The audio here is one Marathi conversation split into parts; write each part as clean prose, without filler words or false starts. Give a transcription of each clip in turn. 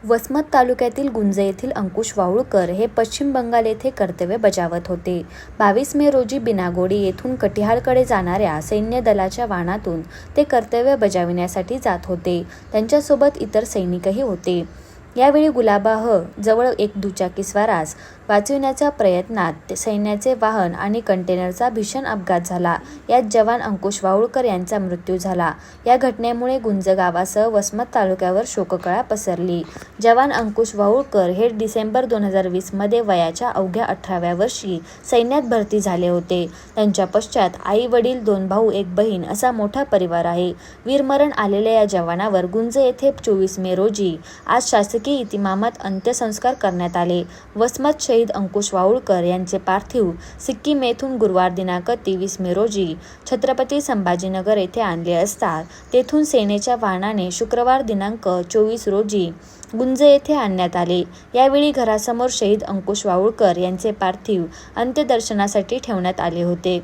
वसमत तालुक्यातील गुंज येथील अंकुश वाळुकर हे पश्चिम बंगाल येथे कर्तव्य बजावत होते. 22 मे रोजी बिनागोडी येथून कटिहारकडे जाणाऱ्या सैन्य दलाच्या वाहनातून ते कर्तव्य बजावण्यासाठी जात होते. त्यांच्यासोबत इतर सैनिकही होते. यावेळी गुलाबाह जवळ एक दुचाकीस्वारास वाचविण्याच्या प्रयत्नात सैन्याचे वाहन आणि कंटेनरचा भीषण अपघात झाला. यात जवान अंकुश वाळुकर यांचा मृत्यू झाला. या घटनेमुळे गुंज गावासह वसमत तालुक्यावर शोककळा पसरली. जवान अंकुश वाळुकर हे डिसेंबर 2020 मध्ये वयाच्या अवघ्या 18व्या वर्षी सैन्यात भरती झाले होते. त्यांच्या पश्चात आई वडील, 2 भाऊ 1 बहीण असा मोठा परिवार आहे. वीरमरण आलेल्या या जवानावर गुंज येथे 24 मे रोजी आज शासकीय इतिमामात अंत्यसंस्कार करण्यात आले. वसमत शहीद अंकुश वाळुकर यांचे पार्थिव सिक्कीम येथून गुरुवार दिनांक 23 मे रोजी छत्रपती संभाजीनगर येथे आणले असता तेथून सेनेच्या वाहनाने शुक्रवार दिनांक 24 रोजी गुंज येथे आणण्यात आले. यावेळी घरासमोर शहीद अंकुश वाळुकर यांचे पार्थिव अंत्यदर्शनासाठी ठेवण्यात आले होते.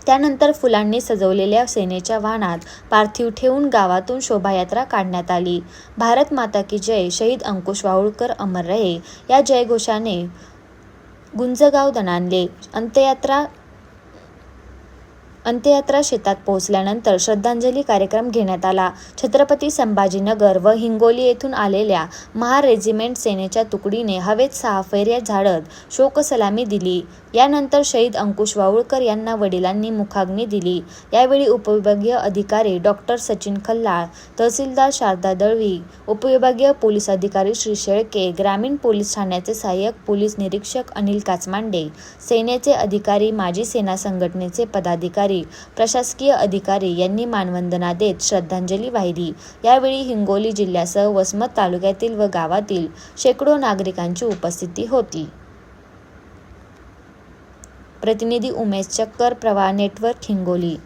त्यानंतर फुलांनी सजवलेल्या सेनेच्या वाहनात पार्थिव ठेवून गावातून शोभायात्रा काढण्यात आली. भारत माता की जय, शहीद अंकुश वाळुकर अमर रहे या जयघोषाने गुंज गाव दणाणले. अंत्ययात्रा शेतात पोहोचल्यानंतर श्रद्धांजली कार्यक्रम घेण्यात आला. छत्रपती संभाजीनगर व हिंगोली येथून आलेल्या महार रेजिमेंट सेनेच्या तुकडीने हवेत 6 फेऱ्या झाडत शोकसलामी दिली. यानंतर शहीद अंकुश वाळुकर यांना वडिलांनी मुखाग्नी दिली. यावेळी उपविभागीय अधिकारी डॉ. सचिन खल्लाळ, तहसीलदार शारदा दळवी, उपविभागीय पोलीस अधिकारी श्री शेळके, ग्रामीण पोलीस ठाण्याचे सहाय्यक पोलीस निरीक्षक अनिल काचमांडे, सेनेचे अधिकारी, माजी सेना संघटनेचे पदाधिकारी, प्रशासकीय अधिकारी यांनी मानवंदना देत श्रद्धांजली वाहिली. यावेळी हिंगोली जिल्ह्यासह वसमत तालुक्यातील व गावातील शेकडो नागरिकांची उपस्थिती होती. प्रतिनिधी उमेश चक्कर, प्रवाह नेटवर्क, हिंगोली.